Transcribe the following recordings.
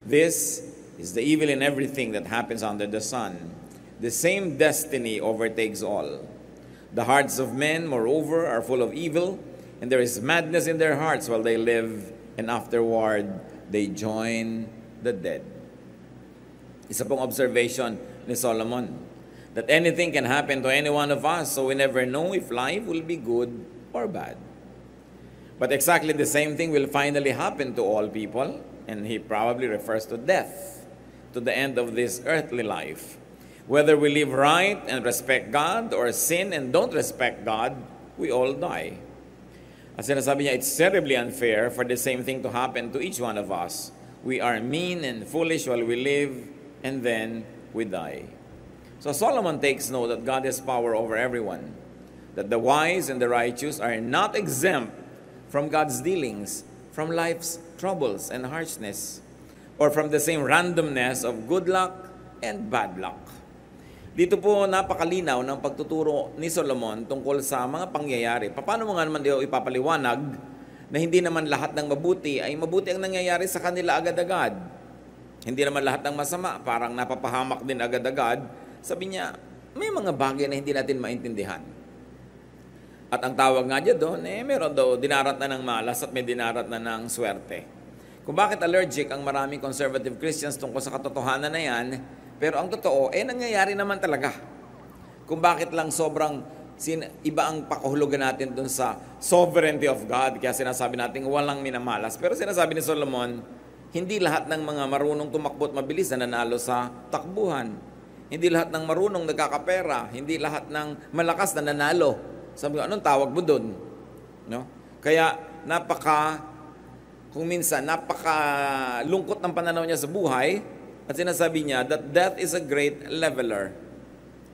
This is the evil in everything that happens under the sun. The same destiny overtakes all. The hearts of men, moreover, are full of evil, and there is madness in their hearts while they live, and afterward they join the dead. Isa pong observation ni Solomon, that anything can happen to any one of us, so we never know if life will be good or bad. But exactly the same thing will finally happen to all people, and he probably refers to death, to the end of this earthly life. Whether we live right and respect God, or sin and don't respect God, we all die. As sinasabi niya, it's terribly unfair for the same thing to happen to each one of us. We are mean and foolish while we live, and then we die. So Solomon takes note that God has power over everyone, that the wise and the righteous are not exempt from God's dealings, from life's troubles and harshness, or from the same randomness of good luck and bad luck. Dito po napakalinaw ng pagtuturo ni Solomon tungkol sa mga pangyayari. Paano mo nga naman ito ipapaliwanag na hindi naman lahat ng mabuti ay mabuti ang nangyayari sa kanila agad-agad? Hindi naman lahat ng masama, parang napapahamak din agad-agad. Sabi niya, may mga bagay na hindi natin maintindihan. At ang tawag nga dyan doon, meron daw dinarat na ng malas at may dinarat na ng swerte. Kung bakit allergic ang maraming conservative Christians tungkol sa katotohanan na yan, pero ang totoo, nangyayari naman talaga. Kung bakit lang sobrang iba ang pakahulugan natin dun sa sovereignty of God, kaya sinasabi natin walang minamalas. Pero sinasabi ni Solomon, hindi lahat ng mga marunong tumakbo at mabilis na nanalo sa takbuhan. Hindi lahat ng marunong nagkakapera. Hindi lahat ng malakas na nanalo. Sabi ko, anong tawag mo dun? No? Kaya kung minsan, napakalungkot ng pananaw niya sa buhay, at sinasabi niya that death is a great leveler.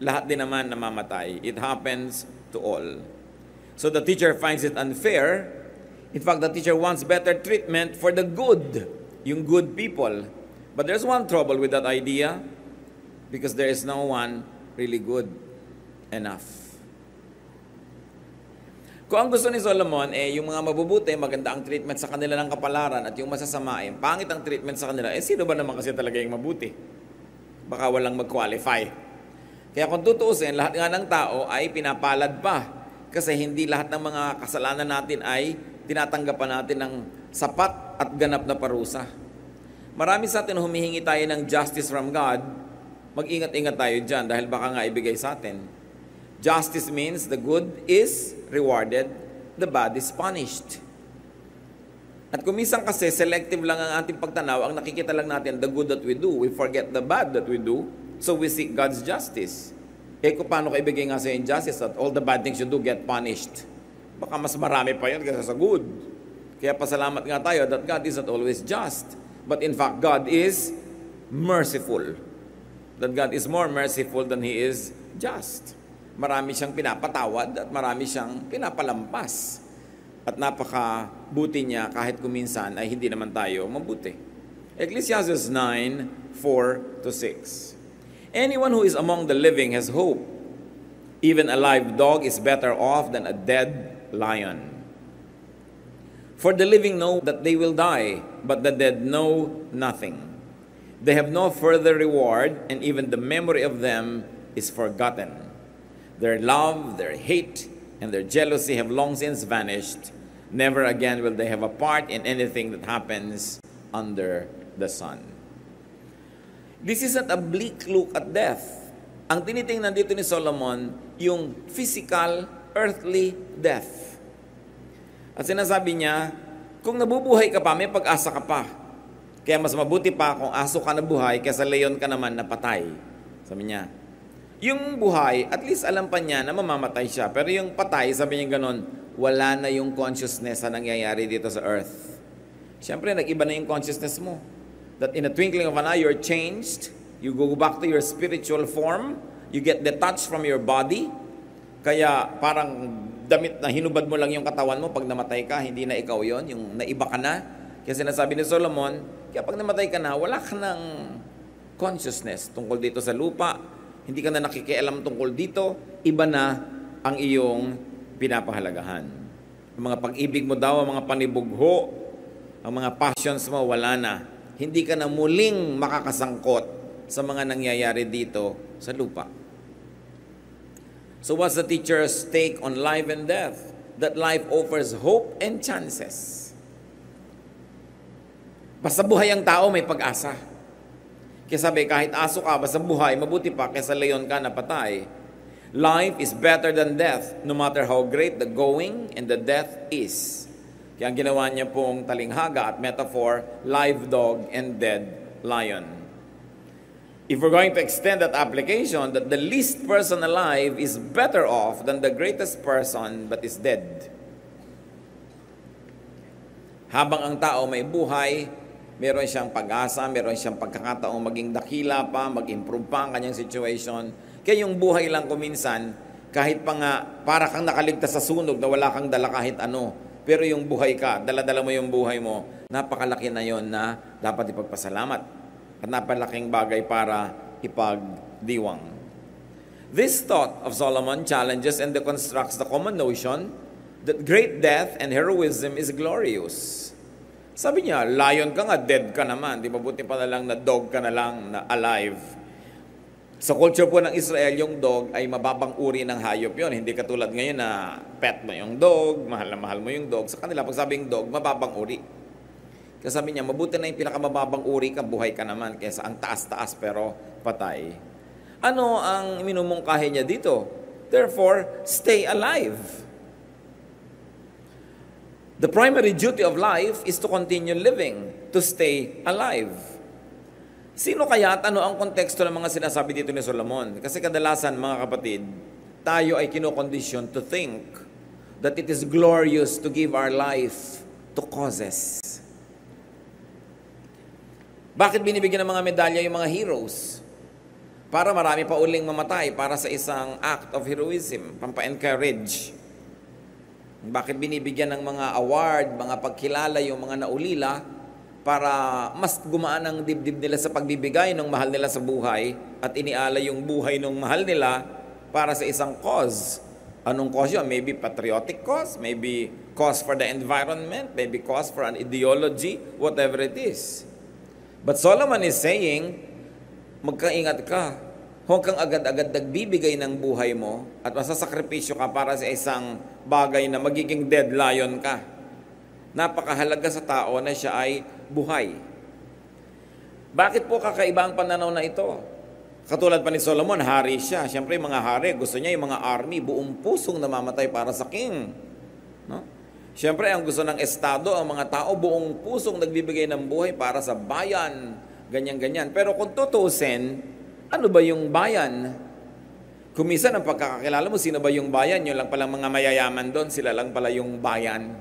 Lahat din naman namamatay. It happens to all. So the teacher finds it unfair. In fact, the teacher wants better treatment for the good, yung good people. But there's one trouble with that idea, because there is no one really good enough. Kung ang gusto ni Solomon, yung mga mabubuti, maganda ang treatment sa kanila ng kapalaran, at yung masasama, pangit ang treatment sa kanila, sino ba naman kasi talaga yung mabuti? Baka walang mag-qualify. Kaya kung tutuusin, lahat nga ng tao ay pinapalad pa, kasi hindi lahat ng mga kasalanan natin ay tinatanggapan natin ng sapat at ganap na parusa. Marami sa atin humihingi tayo ng justice from God, mag-ingat-ingat tayo dyan, dahil baka nga ibigay sa atin. Justice means the good is rewarded, the bad is punished. At kung minsan kasi selective lang ang ating pagtanaw, ang nakikita lang natin the good that we do, we forget the bad that we do, so we seek God's justice. Kung paano ka ibigay nga sa injustice that all the bad things you do get punished? Baka mas marami pa yan kaysa sa good. Kaya pasalamat nga tayo that God is not always just, but in fact God is merciful. That God is more merciful than He is just. Marami siyang pinapatawad at marami siyang pinapalampas. At napakabuti niya kahit kuminsan ay hindi naman tayo mabuti. Ecclesiastes 9:4-6. Anyone who is among the living has hope. Even a live dog is better off than a dead lion. For the living know that they will die, but the dead know nothing. They have no further reward, and even the memory of them is forgotten. Their love, their hate, and their jealousy have long since vanished. Never again will they have a part in anything that happens under the sun. This isn't a bleak look at death. Ang tinitingnan dito ni Solomon, yung physical, earthly death. At sinasabi niya, kung nabubuhay ka pa, may pag-asa ka pa. Kaya mas mabuti pa kung aso ka na buhay kaysa leon ka naman na patay. Sabi niya, yung buhay, at least alam pa niya na mamamatay siya. Pero yung patay, sabi niya ganon, wala na yung consciousness na nangyayari dito sa earth. Siyempre, nag-iba na yung consciousness mo. That in a twinkling of an eye, you're changed. You go back to your spiritual form. You get detached from your body. Kaya parang damit na hinubad mo lang yung katawan mo pag namatay ka, hindi na ikaw yon, yung naiba ka na. Kaya sinasabi ni Solomon, kaya pag namatay ka na, wala ka ng consciousness tungkol dito sa lupa. Hindi ka na nakikialam tungkol dito, iba na ang iyong pinapahalagahan. Ang mga pag-ibig mo daw, ang mga panibugho, ang mga passions mo, wala na. hindi ka na muling makakasangkot sa mga nangyayari dito sa lupa. So what's the teacher's take on life and death? That life offers hope and chances. Basta buhay ang tao, may pag-asa. Kaya sabi, kahit aso ka, basta buhay, mabuti pa kaysa leon ka na patay. Life is better than death, no matter how great the going and the death is. Kaya ang ginawa niya pong talinghaga at metaphor, live dog and dead lion. If we're going to extend that application, that the least person alive is better off than the greatest person but is dead. Habang ang tao may buhay, meron siyang pag-asa, meron siyang pagkakataong maging dakila pa, mag-improve pa ang kanyang situation. Kaya yung buhay lang kuminsan, kahit pa nga para kang nakaligtas sa sunog na wala kang dala kahit ano, pero yung buhay ka, dala-dala mo yung buhay mo, napakalaki na yon na dapat ipagpasalamat. At napalaking bagay para ipagdiwang. This thought of Solomon challenges and deconstructs the common notion that great death and heroism is glorious. Sabi niya, lion ka nga, dead ka naman. Di ba buti pa na lang na dog ka na lang, na alive. Sa culture po ng Israel, yung dog ay mababang uri ng hayop yon. Hindi katulad ngayon na pet mo yung dog, mahal na mahal mo yung dog. Sa kanila, pag sabing dog, mababang uri. Kaya sabi niya, mabuti na yung pinakamababang uri ka, buhay ka naman, kaysa ang taas-taas pero patay. Ano ang minumungkahi niya dito? Therefore, stay alive. The primary duty of life is to continue living, to stay alive. Sino kaya at ano ang konteksto ng mga sinasabi dito ni Solomon? Kasi kadalasan, mga kapatid, tayo ay kinokondisyon to think that it is glorious to give our life to causes. Bakit binibigyan ng mga medalya yung mga heroes? Para marami pa uling mamatay para sa isang act of heroism, pampa-encourage. Bakit binibigyan ng mga award, mga pagkilala yung mga naulila para mas gumaan ang dibdib nila sa pagbibigay ng mahal nila sa buhay at iniala yung buhay ng mahal nila para sa isang cause. Anong cause yun? Maybe patriotic cause, maybe cause for the environment, maybe cause for an ideology, whatever it is. But Solomon is saying, magkaingat ka. Huwag kang agad-agad nagbibigay ng buhay mo at masasakripisyo ka para sa isang bagay na magiging dead lion ka. Napakahalaga sa tao na siya ay buhay. Bakit po kakaiba ang pananaw na ito? Katulad pa ni Solomon, hari siya. Siyempre, mga hari, gusto niya yung mga army, buong pusong namamatay para sa king. No? Siyempre, ang gusto ng estado, ang mga tao, buong pusong nagbibigay ng buhay para sa bayan. Ganyan-ganyan. Pero kung tutusin, ano ba yung bayan? Kung minsan ang pagkakakilala mo, sino ba yung bayan? Yun lang palang mga mayayaman doon, sila lang pala yung bayan.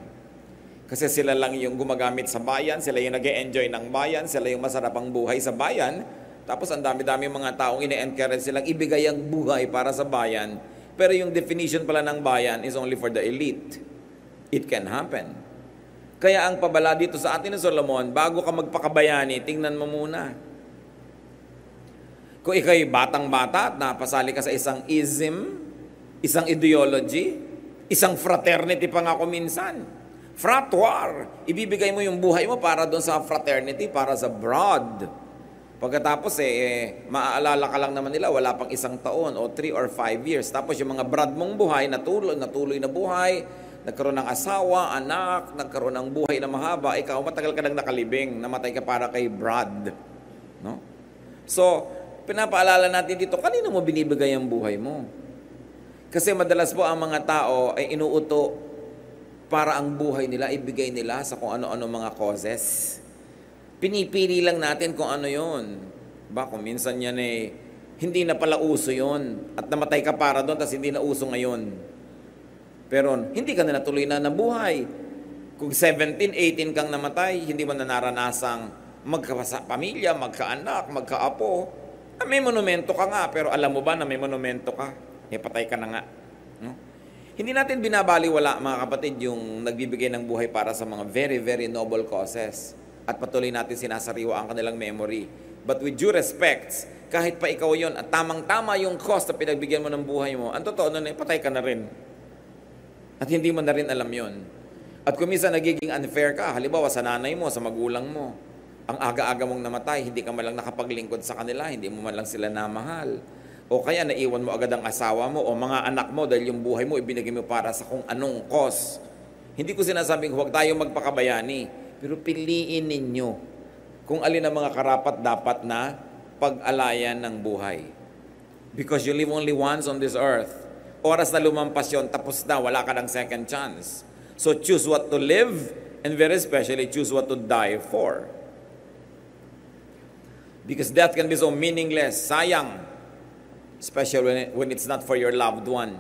Kasi sila lang yung gumagamit sa bayan, sila yung nag-e-enjoy ng bayan, sila yung masarap ang buhay sa bayan. Tapos ang dami-dami mga taong ine-encourage silang ibigay ang buhay para sa bayan. Pero yung definition pala ng bayan is only for the elite. It can happen. Kaya ang pabala dito sa atin ni Solomon, bago ka magpakabayani, tingnan mo muna. Kung ikaw'y batang-bata at napasali ka sa isang ism, isang ideology, isang fraternity pa nga minsan. Frat war. Ibibigay mo yung buhay mo para doon sa fraternity, para sa broad. Pagkatapos maaalala ka lang naman nila, wala pang isang taon o 3 or 5 years. Tapos yung mga broad mong buhay, natuloy na buhay, nagkaroon ng asawa, anak, nagkaroon ng buhay na mahaba, ikaw matagal ka nang nakalibing, namatay ka para kay Brad. No? So, pinapaalala natin dito, kanino mo binibigay ang buhay mo? Kasi madalas po ang mga tao ay inuuto para ang buhay nila, ibigay nila sa kung ano-ano mga causes. Pinipili lang natin kung ano yon. Kung minsan yan hindi na pala uso yon at namatay ka para doon, tapos hindi na uso ngayon. Pero hindi ka na natuloy na nabuhay. Kung 17, 18 kang namatay, hindi mo na naranasang magkapamilya, magkaanak, magkaapo. May monumento ka nga, pero alam mo ba na may monumento ka? Patay ka na nga. No? Hindi natin binabaliwala, mga kapatid, yung nagbibigay ng buhay para sa mga very, very noble causes. At patuloy natin sinasariwa ang kanilang memory. But with due respect, kahit pa ikaw yon at tamang-tama yung cause na pinagbigyan mo ng buhay mo, ang totoo nun, patay ka na rin. At hindi mo na rin alam yon. At kung minsan nagiging unfair ka, halimbawa sa nanay mo, sa magulang mo, ang aga-aga mong namatay, hindi ka malang nakapaglingkod sa kanila, hindi mo man lang sila namahal. O kaya naiwan mo agad ang asawa mo o mga anak mo dahil yung buhay mo ibinigay mo para sa kung anong cause. Hindi ko sinasabing huwag tayo magpakabayani, pero piliin ninyo kung alin ang mga karapat dapat na pag-alayan ng buhay. Because you live only once on this earth. Oras na lumampas yun, tapos na, wala ka ng second chance. So choose what to live, and very especially choose what to die for. Because death can be so meaningless, sayang. Especially when it's not for your loved one.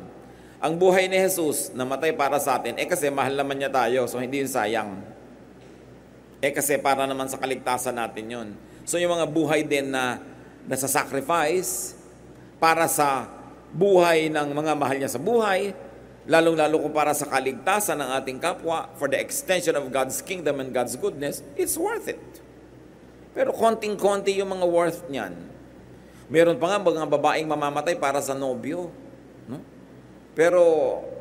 Ang buhay ni Jesus, namatay para sa atin, kasi mahal naman niya tayo, so hindi yun sayang. Kasi para naman sa kaligtasan natin yun. So yung mga buhay din na nasa-sacrifice para sa buhay ng mga mahal niya sa buhay, lalong-lalo kung para sa kaligtasan ng ating kapwa, for the extension of God's kingdom and God's goodness, it's worth it. Pero konting-konti yung mga worth niyan. Meron pa nga mga babaeng mamamatay para sa nobyo. No? Pero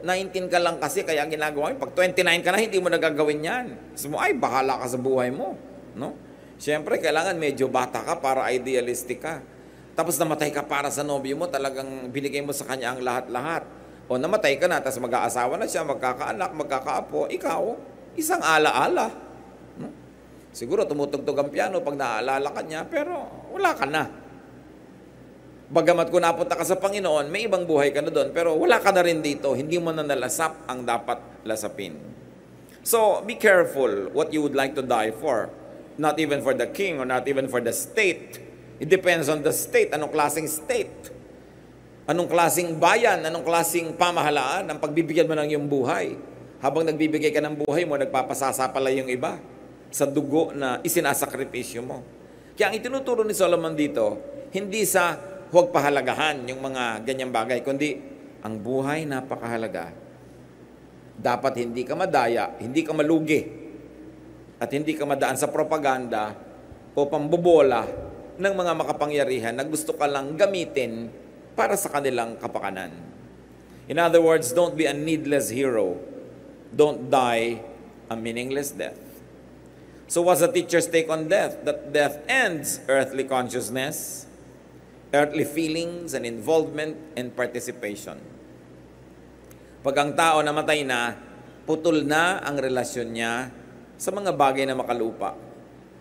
19 ka lang kasi kaya ginagawa mo. Pag 29 ka na, hindi mo nagagawin yan. Kasi mo, ay, bahala ka sa buhay mo. No? Siyempre, kailangan medyo bata ka para idealistic ka. Tapos namatay ka para sa nobyo mo, talagang binigay mo sa kanya ang lahat-lahat. O namatay ka na, tapos mag-aasawa na siya, magkakaanak, magkakaapo, ikaw, isang ala-ala. No? Siguro tumutugtog ang piano pag naaalala ka niya, pero wala ka na. Bagamat kung napunta ka sa Panginoon, may ibang buhay ka na doon, pero wala ka na rin dito. Hindi mo na nalasap ang dapat lasapin. So, be careful what you would like to die for. Not even for the king or not even for the state. It depends on the state. Anong klaseng state? Anong klaseng bayan? Anong klaseng pamahalaan? Ang pagbibigyan mo ng iyong buhay. Habang nagbibigay ka ng buhay mo, nagpapasasa pala yung iba sa dugo na isinasakripisyo mo. Kaya ang itinuturo ni Solomon dito, hindi sa huwag pahalagahan yung mga ganyang bagay, kundi ang buhay napakahalaga. Dapat hindi ka madaya, hindi ka malugi, at hindi ka madaan sa propaganda o pambobola ng mga makapangyarihan na gusto ka lang gamitin para sa kanilang kapakanan. In other words, don't be a needless hero. Don't die a meaningless death. So what's the teacher's take on death? That death ends earthly consciousness, earthly feelings and involvement and participation. Pag ang tao namatay na, putol na ang relasyon niya sa mga bagay na makalupa.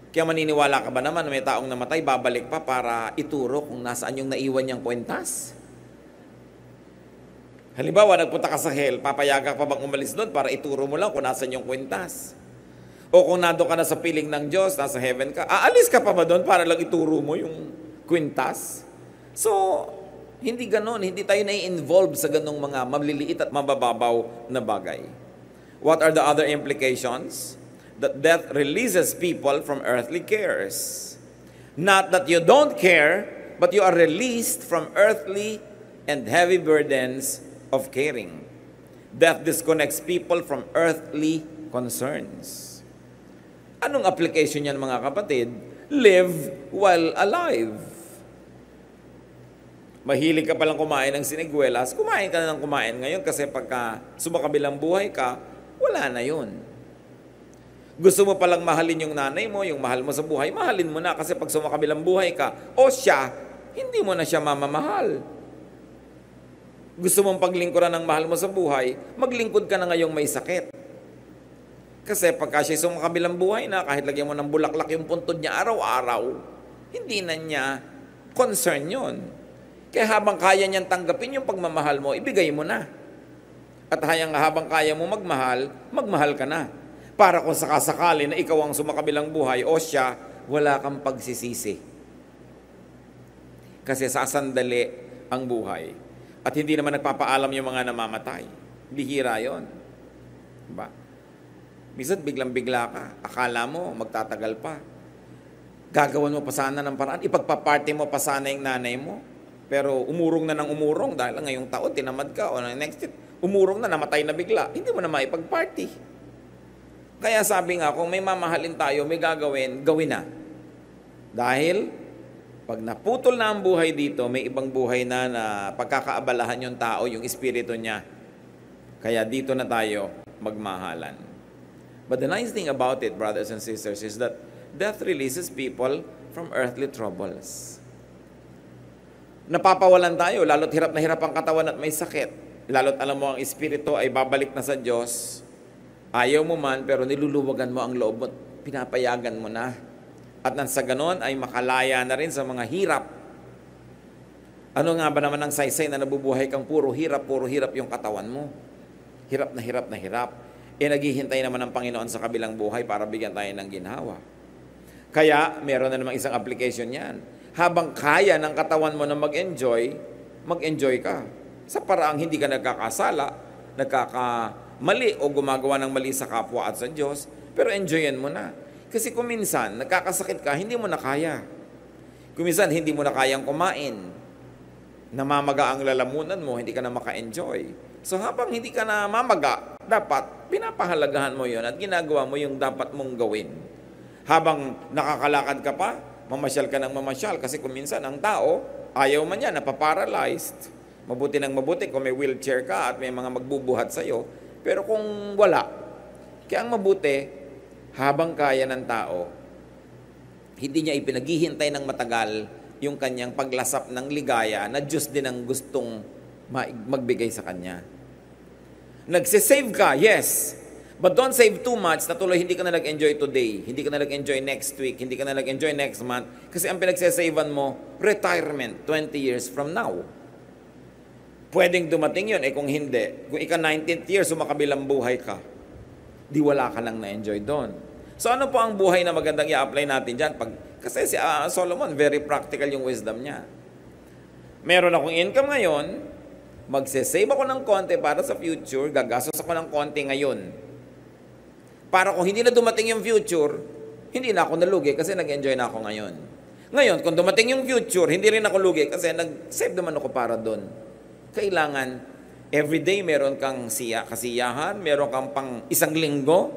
Kaya maniniwala ka ba naman na may taong namatay, babalik pa para ituro kung nasaan yung naiwan niyang kwentas? Halimbawa, nagpunta ka sa hell, papayagan pa bang umalis doon para ituro mo lang kung nasaan yung kwentas? O kung nado ka na sa piling ng Diyos, nasa heaven ka, aalis ka pa ba doon para lang ituro mo yung kwintas? So, hindi ganon. Hindi tayo na-involve sa ganong mga maliliit at mabababaw na bagay. What are the other implications? That death releases people from earthly cares. Not that you don't care, but you are released from earthly and heavy burdens of caring. Death disconnects people from earthly concerns. Anong application yan, mga kapatid? Live while alive. Mahilig ka palang kumain ng siniguelas, kumain ka na ng kumain ngayon kasi pagka sumakabilang buhay ka, wala na yun. Gusto mo palang mahalin yung nanay mo, yung mahal mo sa buhay, mahalin mo na kasi pag sumakabilang buhay ka, o siya, hindi mo na siya mamamahal. Gusto mong paglingkuran ng mahal mo sa buhay, maglingkod ka na ngayong may sakit. Kasi pagka siya sumakabilang buhay na, kahit lagyan mo ng bulaklak yung puntod niya araw-araw, hindi na niya concern yun. Kaya habang kaya niyang tanggapin yung pagmamahal mo, ibigay mo na. At habang kaya mo magmahal, magmahal ka na. Para kung sakasakali na ikaw ang sumakabilang buhay o siya, wala kang pagsisisi. Kasi sasandali ang buhay. At hindi naman nagpapaalam yung mga namamatay. Bihira yon. Diba? Minsan biglang-bigla ka. Akala mo magtatagal pa. Gagawan mo pa sana ng paraan. Ipagpaparty mo pa sana yung nanay mo. Pero umurong na ng umurong dahil ngayong taon tinamad ka o next year, umurong na, namatay na bigla. Hindi mo na maipag-party. Kaya sabi nga, kung may mamahalin tayo, may gagawin, gawin na. Dahil pag naputol na ang buhay dito, may ibang buhay na pagkakaabalahan yung tao, yung espiritu niya. Kaya dito na tayo magmahalan. But the nice thing about it, brothers and sisters, is that Death releases people from earthly troubles. Napapawalan tayo, lalo't hirap na hirap ang katawan at may sakit. Lalo't alam mo ang espiritu ay babalik na sa Diyos. Ayaw mo man, pero niluluwagan mo ang loob mo, pinapayagan mo na. At nang sa ganon ay makalaya na rin sa mga hirap. Ano nga ba naman ang saysay na nabubuhay kang puro hirap yung katawan mo? Hirap na hirap na hirap. Naghihintay naman ang Panginoon sa kabilang buhay para bigyan tayo ng ginhawa. Kaya, meron na namang isang application yan. Habang kaya ng katawan mo na mag-enjoy ka. Sa paraang hindi ka nagkakasala, nagkakamali o gumagawa ng mali sa kapwa at sa Diyos, pero enjoyin mo na. Kasi kung minsan, nagkakasakit ka, hindi mo na kaya. Kung minsan, hindi mo na kayang kumain. Namamaga ang lalamunan mo, hindi ka na maka-enjoy. So habang hindi ka na mamaga, dapat pinapahalagahan mo yon at ginagawa mo yung dapat mong gawin. Habang nakakalakad ka pa, mamasyal ka ng mamasyal. Kasi kung minsan ang tao, ayaw man yan, napaparalyzed. Mabuti ng mabuti kung may wheelchair ka at may mga magbubuhat sa'yo. Pero kung wala, kaya ang mabuti, habang kaya ng tao, hindi niya ipinaghihintay ng matagal yung kanyang paglasap ng ligaya na Diyos din ang gustong magbigay sa kanya. Nagsisave ka, yes. But don't save too much na tuloy hindi ka na nag-enjoy today, hindi ka na nag-enjoy next week, hindi ka na nag-enjoy next month. Kasi ang pinagsasavean mo, retirement 20 years from now. Pwedeng dumating yun, kung hindi. Kung ika 19th year, sumakabilang buhay ka, di wala ka lang na-enjoy doon. So ano po ang buhay na magandang i-apply natin dyan? Kasi si Solomon, very practical yung wisdom niya. Meron akong income ngayon, magsasave ako ng konti para sa future, gagastos ako ng konti ngayon. Para kung hindi na dumating yung future, hindi na ako nalugi kasi nag-enjoy na ako ngayon. Ngayon, kung dumating yung future, hindi rin ako lugi kasi nag-save naman ako para doon. Kailangan, everyday meron kang kasiyahan, meron kang pang isang linggo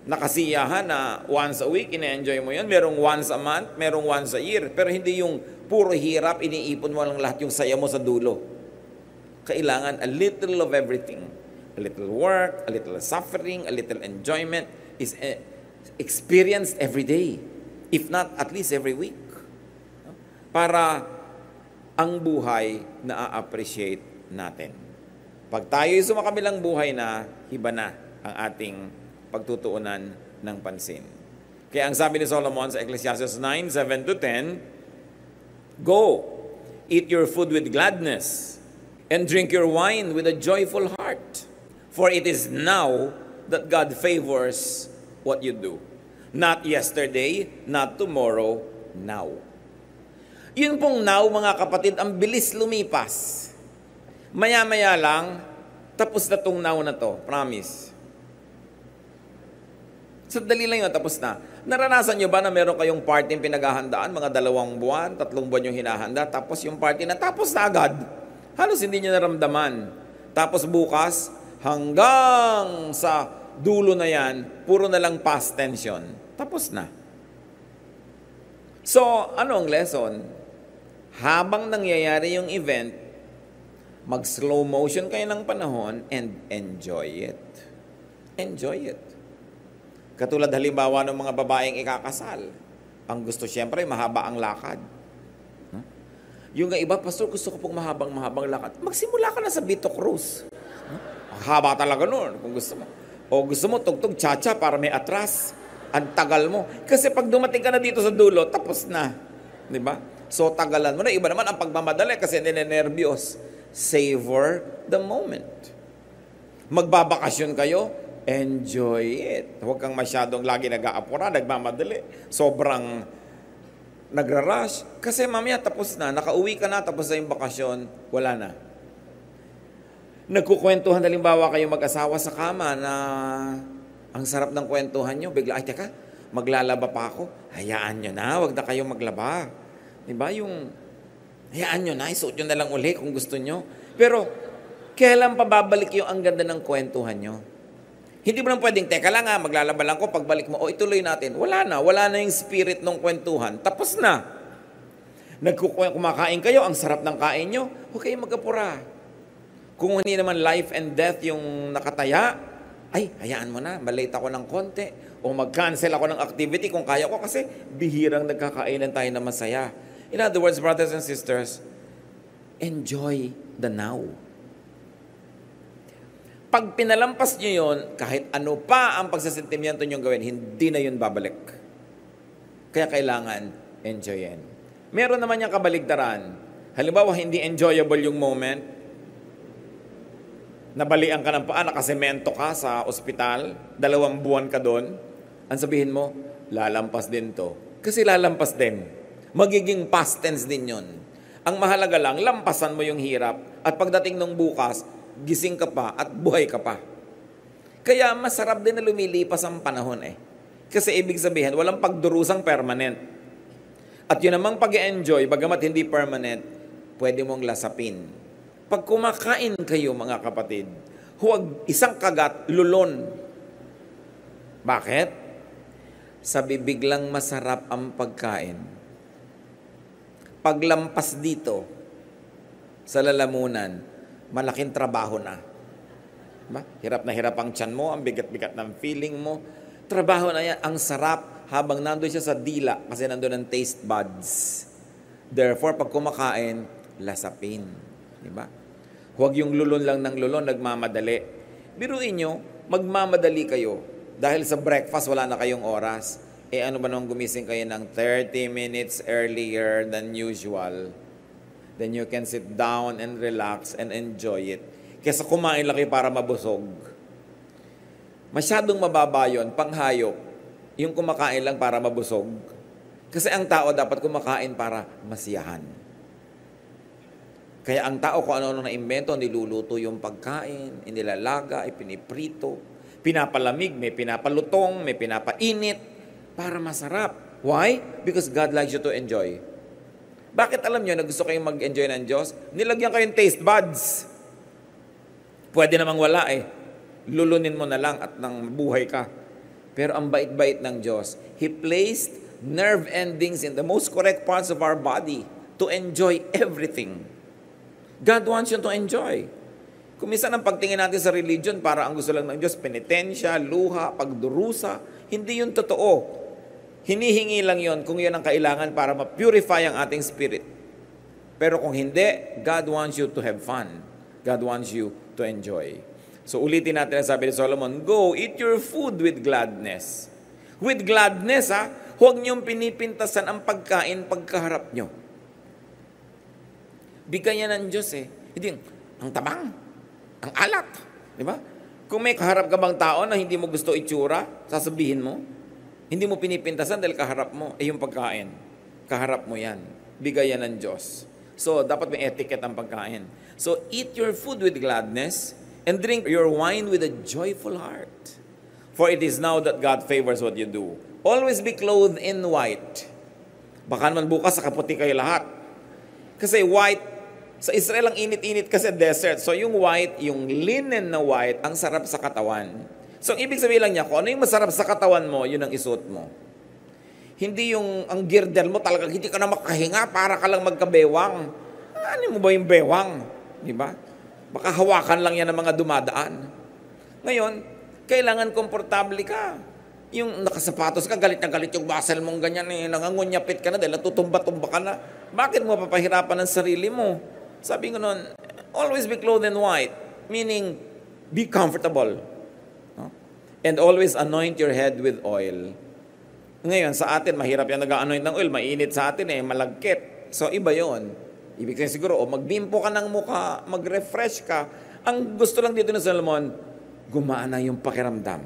na kasiyahan na once a week, ina-enjoy mo yan. Merong once a month, merong once a year. Pero hindi yung puro hirap, iniipon mo lang lahat yung saya mo sa dulo. Kailangan a little of everything. A little work, a little suffering, a little enjoyment is experienced every day. If not, at least every week. Para ang buhay na a-appreciate natin. Pag tayo'y sumakabilang buhay na, iba na ang ating pagtutuunan ng pansin. Kaya ang sabi ni Solomon sa Ecclesiastes 9:7-10, "Go, eat your food with gladness, and drink your wine with a joyful heart. For it is now that God favors what you do. Not yesterday, not tomorrow, now." Yun pong now, mga kapatid, ang bilis lumipas. Maya-maya lang, tapos na tong now na to. Promise. Sandali lang yun, tapos na. Naranasan nyo ba na meron kayong party pinaghahandaan, mga 2 buwan, 3 buwan yung hinahanda, tapos yung party na tapos na agad? Halos hindi nyo naramdaman. Tapos bukas, hanggang sa dulo na yan, puro na lang past tense yun. Tapos na. So, ano ang lesson? Habang nangyayari yung event, mag-slow motion kayo ng panahon and enjoy it. Enjoy it. Katulad halimbawa ng mga babaeng ikakasal. Ang gusto siyempre, mahaba ang lakad. Yung iba, pastor, gusto ko pong mahabang lakad. Magsimula ka na sa Vito Cruz. Haba talaga nun, kung gusto mo. O gusto mo, tugtog cha-cha para may atras. Ang tagal mo. Kasi pag dumating ka na dito sa dulo, tapos na. Di ba? So, tagalan mo na. Iba naman ang pagmamadali kasi ninenervyos. Savor the moment. Magbabakasyon kayo, enjoy it. Huwag kang masyadong lagi nag-aapura, nagmamadali. Sobrang nagra-rush. Kasi mamaya tapos na, nakauwi ka na, tapos na yung bakasyon, wala na. Nagkukwentuhan, halimbawa kayo mag-asawa sa kama na ang sarap ng kwentuhan nyo. Bigla, ay teka, maglalaba pa ako. Hayaan nyo na, wag na kayo maglaba. Diba yung, hayaan nyo na, isuot nyo na lang uli kung gusto nyo. Pero, kailan pa babalik yung ang ganda ng kwentuhan nyo? Hindi mo lang pwedeng, teka lang maglalaba lang ko, pagbalik mo, ituloy natin. Wala na yung spirit ng kwentuhan. Tapos na. Kumakain kayo, ang sarap ng kain nyo, huwag kayong mag-apura. Kung hindi naman life and death yung nakataya, ay, hayaan mo na, malate ako ng konti. O mag-cancel ako ng activity kung kaya ko kasi bihirang nagkakainan tayo na masaya. In other words, brothers and sisters, enjoy the now. Pag pinalampas nyo yun, kahit ano pa ang pagsasentimiento nyo gawin, hindi na yun babalik. Kaya kailangan enjoyin. Meron naman yung kabaligtaran. Halimbawa, hindi enjoyable yung moment. Nabalian ka ng paa, nakasemento ka sa ospital, 2 buwan ka doon. Ang sabihin mo, lalampas din to. Kasi lalampas din. Magiging past tense din yun. Ang mahalaga lang, lampasan mo yung hirap. At pagdating ng bukas, gising ka pa at buhay ka pa. Kaya masarap din na lumilipas ang panahon eh. Kasi ibig sabihin, walang pagdurusang permanent. At yun namang pag-enjoy, bagamat hindi permanent, pwede mong lasapin. Pag kumakain kayo mga kapatid, huwag isang kagat, lulon. Bakit? Sa bibig lang masarap ang pagkain. Paglampas dito, sa lalamunan, malaking trabaho na. Diba? Hirap na hirap ang tiyan mo, ang bigat-bigat ng feeling mo. Trabaho na yan, ang sarap habang nandoon siya sa dila kasi nandoon ang taste buds. Therefore, pag kumakain, lasapin. Diba? Huwag yung lulon lang ng lulon, nagmamadali. Biruin nyo, magmamadali kayo. Dahil sa breakfast, wala na kayong oras. Eh ano ba nung gumising kayo ng 30 minutes earlier than usual? Then you can sit down and relax and enjoy it. Kesa kumain lang kayo para mabusog. Masyadong mababa yun, panghayop. Yung kumakain lang para mabusog. Kasi ang tao dapat kumakain para masiyahan. Kaya ang tao kung ano-ano na invento, niluluto yung pagkain, inilalaga, ipiniprito, pinapalamig, may pinapalutong, may pinapainit, para masarap. Why? Because God likes you to enjoy. Bakit alam nyo na gusto kayong mag-enjoy ng Diyos? Nilagyan kayong taste buds. Pwede namang wala eh. Lulunin mo na lang at nang buhay ka. Pero ang bait-bait ng Diyos, He placed nerve endings in the most correct parts of our body to enjoy everything. God wants you to enjoy. Kung minsan ang pagtingin natin sa religion, para ang gusto lang ng Diyos, penitensya, luha, pagdurusa, hindi yun totoo. Hinihingi lang yon kung yun ang kailangan para ma-purify ang ating spirit. Pero kung hindi, God wants you to have fun. God wants you to enjoy. So ulitin natin ang sabi ni Solomon, go, eat your food with gladness. With gladness, ha? Huwag niyong pinipintasan ang pagkain pagkaharap niyo. Bigyan yan ng Diyos eh. Hindi, ang tabang, ang alat. Di ba? Kung may kaharap ka bang tao na hindi mo gusto itsura, sasabihin mo, hindi mo pinipintasan dahil kaharap mo, yung pagkain. Kaharap mo yan. Bigay yan ng Diyos. So, dapat may etiquette ang pagkain. So, eat your food with gladness and drink your wine with a joyful heart. For it is now that God favors what you do. Always be clothed in white. Baka naman bukas sa kaputi kayo lahat. Kasi white, sa Israel ang init-init kasi desert. So, yung white, yung linen na white, ang sarap sa katawan. So, ibig sabihin lang niya, kung ano yung masarap sa katawan mo, yun ang isuot mo. Hindi yung ang girdle mo, talagang hindi ka na makahinga para ka lang magkabewang. Ano mo ba yung bewang? Di ba? Baka hawakan lang yan ng mga dumadaan. Ngayon, kailangan komportable ka. Yung nakasapatos ka, galit na galit yung muscle mong ganyan, nangangunyapit ka na dahil natutumba-tumba ka na. Bakit mo papahirapan ang sarili mo? Sabi ko noon, always be clothed in white. Meaning, be comfortable. And always anoint your head with oil. Ngayon, sa atin, mahirap yan nag-anoint ng oil. Mainit sa atin malagkit. So, iba yon. Ibig sabihin siguro, magbimpo ka ng mukha, mag-refresh ka. Ang gusto lang dito ni Solomon, gumana yung pakiramdam.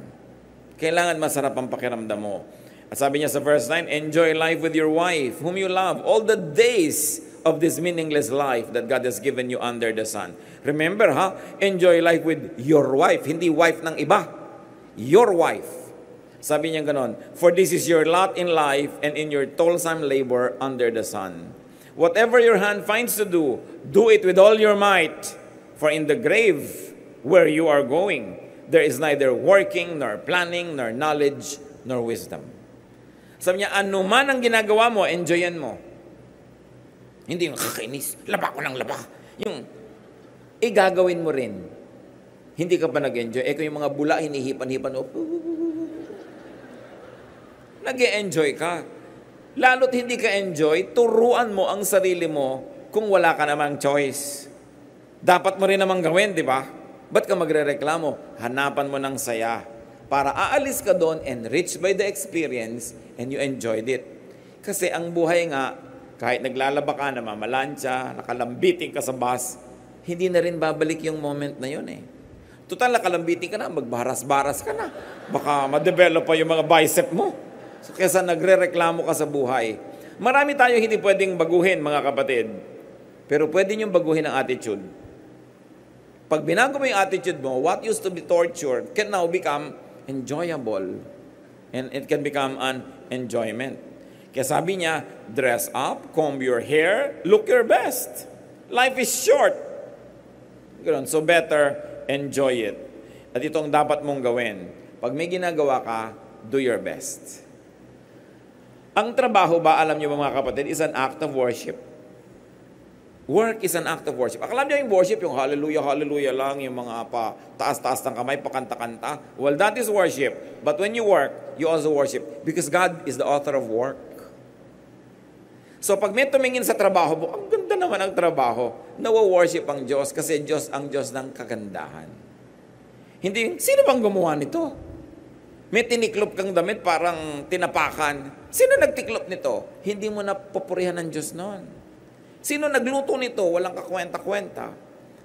Kailangan masarap ang pakiramdam mo. At sabi niya sa verse 9, enjoy life with your wife, whom you love, all the days of this meaningless life that God has given you under the sun. Remember, enjoy life with your wife, hindi wife ng iba. Your wife. Sabi niya ganon, for this is your lot in life and in your toilsome labor under the sun. Whatever your hand finds to do, do it with all your might. For in the grave where you are going, there is neither working, nor planning, nor knowledge, nor wisdom. Sabi niya, ano man ang ginagawa mo, enjoyan mo. Hindi yung kakainis, laba ko ng laba. Yung, gagawin mo rin. Hindi ka pa nag-enjoy. Kung yung mga bula, hinihipan-hipan, nag-e-enjoy ka. Lalo't hindi ka enjoy, turuan mo ang sarili mo kung wala ka namang choice. Dapat mo rin namang gawin, di ba? Ba't ka magre-reklamo? Hanapan mo ng saya para aalis ka doon enriched by the experience and you enjoyed it. Kasi ang buhay nga, kahit naglalaba ka, namamalansya, nakalambiting ka sa bus, hindi na rin babalik yung moment na yun eh. Total, nakalambiting ka na, magbaras-baras ka na. Baka ma-develop pa yung mga bicep mo. So, kesa nagre-reklamo ka sa buhay. Marami tayo hindi pwedeng baguhin, mga kapatid. Pero pwede niyong baguhin ang attitude. Pag binago mo yung attitude mo, what used to be torture can now become enjoyable. And it can become an enjoyment. Kaya sabi niya, dress up, comb your hair, look your best. Life is short. So better enjoy it. At ito ang dapat mong gawin. Pag may ginagawa ka, do your best. Ang trabaho ba, alam niyo mga kapatid, is an act of worship. Work is an act of worship. Akala niyo yung worship, yung hallelujah, hallelujah lang, yung mga pa taas-taas ng kamay, pakanta-kanta. Well, that is worship. But when you work, you also worship. Because God is the author of work. So pag may tumingin sa trabaho mo, ang ganda naman ang trabaho, nawa-worship ang Diyos kasi Diyos ang Diyos ng kagandahan. Hindi, sino bang gumawa nito? May tiniklop kang damit, parang tinapakan. Sino nagtiklop nito? Hindi mo na papurihan ng Diyos noon. Sino nagluto nito? Walang kakwenta-kwenta.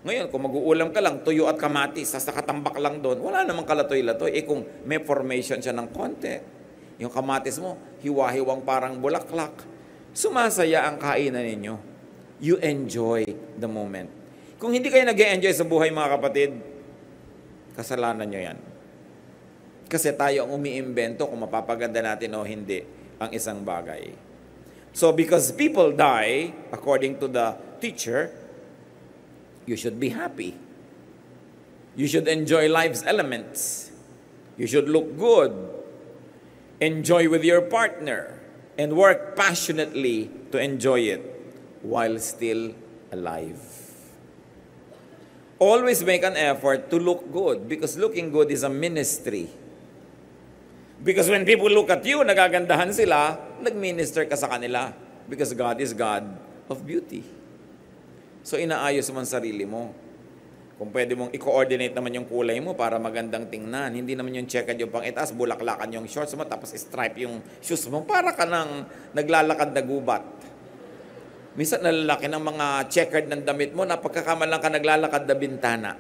Ngayon, kung mag-uulam ka lang, tuyo at kamatis, sa nakatambak lang doon, wala namang kalatoy-latoy. Kung may formation siya ng konti, yung kamatis mo, hiwa-hiwang parang bulaklak, sumasaya ang kainan ninyo. You enjoy the moment. Kung hindi kayo nag-enjoy sa buhay, mga kapatid, kasalanan nyo yan. Kasi tayo ang umiimbento kung mapapaganda natin o hindi ang isang bagay. So because people die, according to the teacher, you should be happy. You should enjoy life's elements. You should look good. Enjoy with your partner. And work passionately to enjoy it while still alive. Always make an effort to look good because looking good is a ministry. Because when people look at you, nagagandahan sila, nag-minister ka sa kanila. Because God is God of beauty. So inaayos mo ang sarili mo. Kung pwede mong i-coordinate naman yung kulay mo para magandang tingnan. Hindi naman yung checkered yung pang-itaas, bulaklakan yung shorts mo, tapos stripe yung shoes mo. Para ka nang naglalakad na gubat. Minsan nalalaki ng mga checkered ng damit mo, napagkakamalang ka naglalakad na bintana.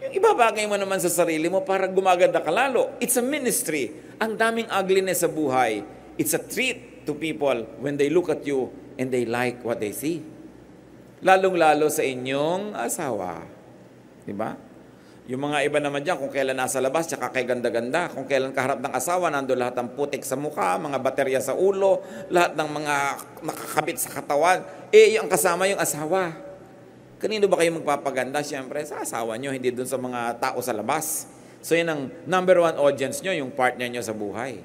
Yung ibabagay mo naman sa sarili mo para gumaganda ka lalo. It's a ministry. Ang daming ugliness sa buhay. It's a treat to people when they look at you and they like what they see. Lalong-lalo sa inyong asawa. Diba? Yung mga iba naman dyan, kung kailan nasa labas, tsaka kay ganda-ganda. Kung kailan kaharap ng asawa, nando lahat ng putik sa mukha, mga baterya sa ulo, lahat ng mga nakakabit sa katawan. Ang kasama yung asawa. Kanino ba kayo magpapaganda? Siyempre, sa asawa nyo, hindi dun sa mga tao sa labas. So, yun ang number one audience nyo, yung partner nyo sa buhay.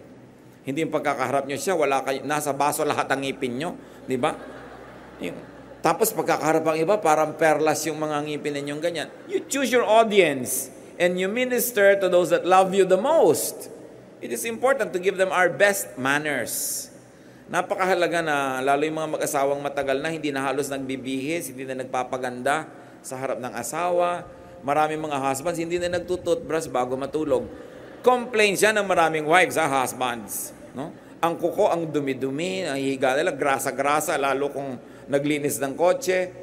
Hindi yung pagkakaharap nyo siya, wala kayo, nasa baso lahat ang ngipin nyo. Di ba? Tapos pagkakaharap ang iba, parang perlas yung mga ngipin ninyong ganyan. You choose your audience and you minister to those that love you the most. It is important to give them our best manners. Napakahalaga na, lalo yung mga mag-asawang matagal na, hindi na halos nagbibihis, hindi na nagpapaganda sa harap ng asawa. Maraming mga husbands, hindi na nagtututbrush bago matulog. Complain siya ng maraming wives, husbands. No? Ang kuko, ang dumi-dumi, ang higa nila, grasa-grasa, lalo kung naglinis ng kotse.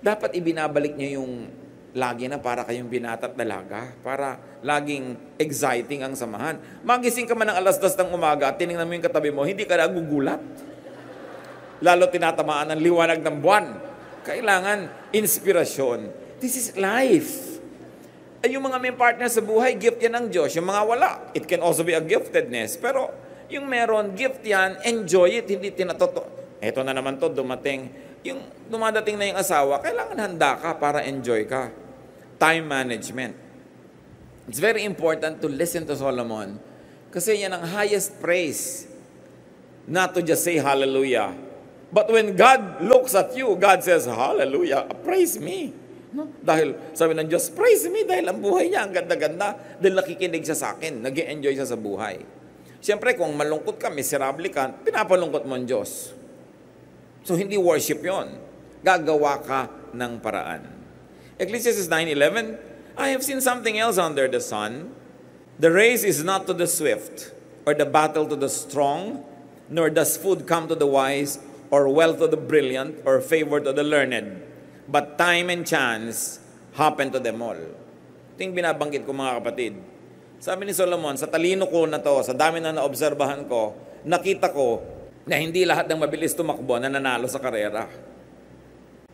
Dapat ibinabalik niya yung lagi na para kayong binata't dalaga, para laging exciting ang samahan. Magising ka man ng 2:00 ng umaga at tinignan mo yung katabi mo, hindi ka nagugulat. Lalo tinatamaan ng liwanag ng buwan. Kailangan inspirasyon. This is life. Ay, yung mga may partner sa buhay, gift yan ng Diyos. Yung mga wala, it can also be a giftedness. Pero yung meron, gift yan, enjoy it, hindi tinatoto. Eto na naman to, dumating. Yung dumadating na yung asawa, kailangan handa ka para enjoy ka. Time management. It's very important to listen to Solomon kasi yan ang highest praise. Not to just say hallelujah. But when God looks at you, God says, hallelujah, praise me. No? Dahil sabi ng Diyos, praise me dahil ang buhay niya, ang ganda-ganda. Dahil nakikinig siya sa akin, nag-e-enjoy siya sa buhay. Siyempre, kung malungkot ka, miserable ka, pinapalungkot mo ang Diyos. So, hindi worship yon. Gagawa ka ng paraan. Ecclesiastes 9:11, I have seen something else under the sun. The race is not to the swift, or the battle to the strong, nor does food come to the wise, or wealth to the brilliant, or favor to the learned. But time and chance happen to them all. Ito yung binabanggit ko mga kapatid. Sabi ni Solomon, sa talino ko na to, sa dami na naobserbahan ko, nakita ko na hindi lahat ng mabilis tumakbo na nanalo sa karera.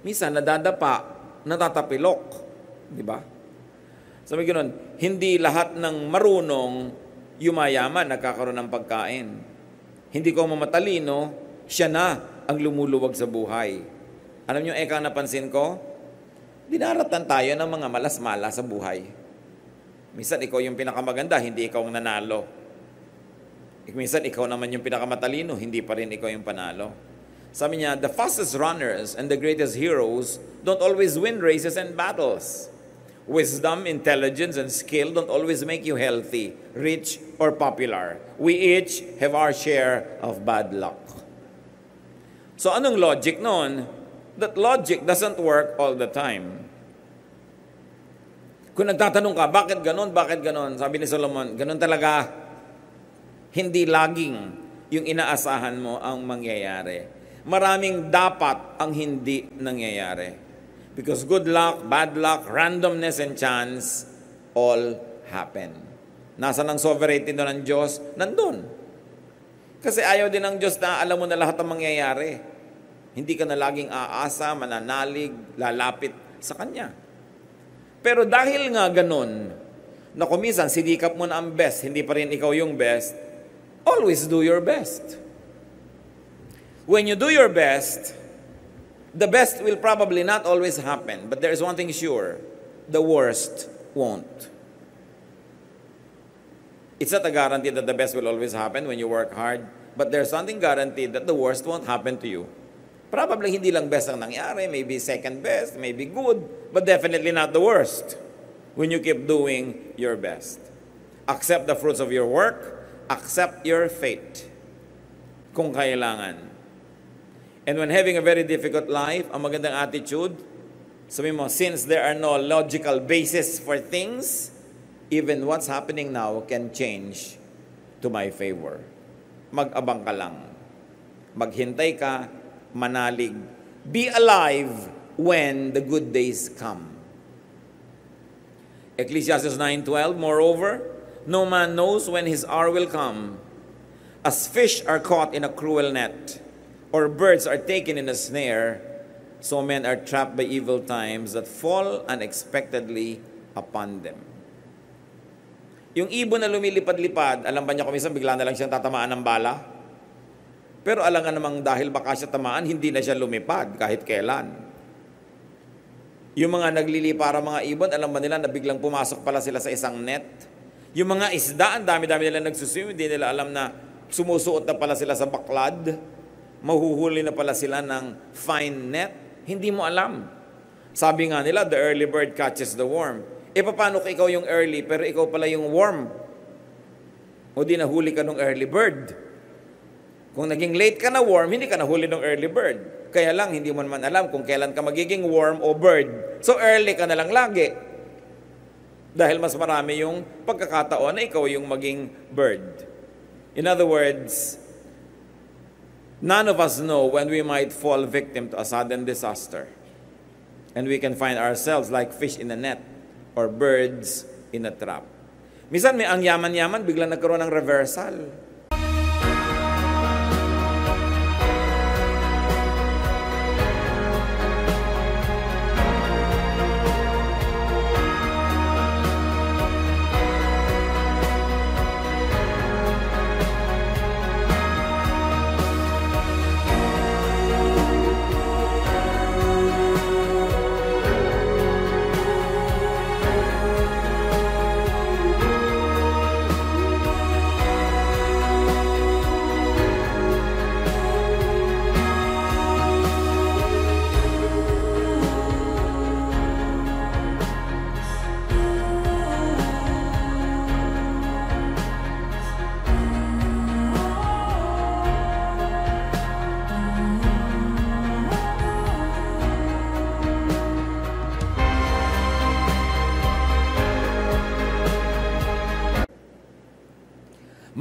Minsan, nadadapa, natatapilok. Di ba? Sabi ganoon, hindi lahat ng marunong yumayaman, nagkakaroon ng pagkain. Hindi ko mamatalino, siya na ang lumuluwag sa buhay. Alam niyo, eka napansin ko, dinaratan tayo ng mga malas-mala sa buhay. Minsan, ikaw yung pinakamaganda, hindi ikaw ang nanalo. Minsan, ikaw naman yung pinakamatalino, hindi pa rin ikaw yung panalo. Sabi niya, the fastest runners and the greatest heroes don't always win races and battles. Wisdom, intelligence, and skill don't always make you healthy, rich, or popular. We each have our share of bad luck. So anong logic nun? That logic doesn't work all the time. Kung nagtatanong ka, bakit ganon? Bakit ganon? Sabi ni Solomon, ganon talaga. Hindi laging yung inaasahan mo ang mangyayari. Maraming dapat ang hindi nangyayari. Because good luck, bad luck, randomness, and chance all happen. Nasaan ang sovereignty doon ng Diyos? Nandun. Kasi ayaw din ng Diyos na alam mo na lahat ang mangyayari. Hindi ka na laging aasa, mananalig, lalapit sa Kanya. Pero dahil nga ganun, na kumisan, sinikap mo na ang best, hindi pa rin ikaw yung best, always do your best. When you do your best, the best will probably not always happen, but there is one thing sure, the worst won't. It's not a guarantee that the best will always happen when you work hard, but there's something guaranteed that the worst won't happen to you. Probably hindi lang best ang nangyari, maybe second best, maybe good, but definitely not the worst when you keep doing your best. Accept the fruits of your work, accept your fate kung kailangan. And when having a very difficult life, ang magandang attitude, sabi mo, since there are no logical basis for things, even what's happening now can change to my favor. Mag-abang ka lang. Maghintay ka, manalig. Be alive when the good days come. Ecclesiastes 9:12, moreover, no man knows when his hour will come. As fish are caught in a cruel net, or birds are taken in a snare, so men are trapped by evil times that fall unexpectedly upon them. Yung ibon na lumilipad-lipad, alam ba niya kung minsan bigla na lang siyang tatamaan ng bala? Pero alam nga namang dahil baka siya tamaan, hindi na siya lumipad kahit kailan. Yung mga naglilipara mga ibon, alam ba nila na biglang pumasok pala sila sa isang net? Yung mga isda, ang dami-dami nila nagsuswim, hindi nila alam na sumusuot na pala sila sa baklad, mahuhuli na pala sila ng fine net. Hindi mo alam. Sabi nga nila, the early bird catches the worm. E paano kung ikaw yung early, pero ikaw pala yung worm? O di nahuli ka ng early bird? Kung naging late ka na worm, hindi ka nahuli ng early bird. Kaya lang, hindi mo naman alam kung kailan ka magiging worm o bird. So early ka na lang lagi. Dahil mas marami yung pagkakataon na ikaw yung maging bird. In other words, none of us know when we might fall victim to a sudden disaster. And we can find ourselves like fish in a net or birds in a trap. Minsan may ang yaman-yaman, biglang nagkaroon ng reversal.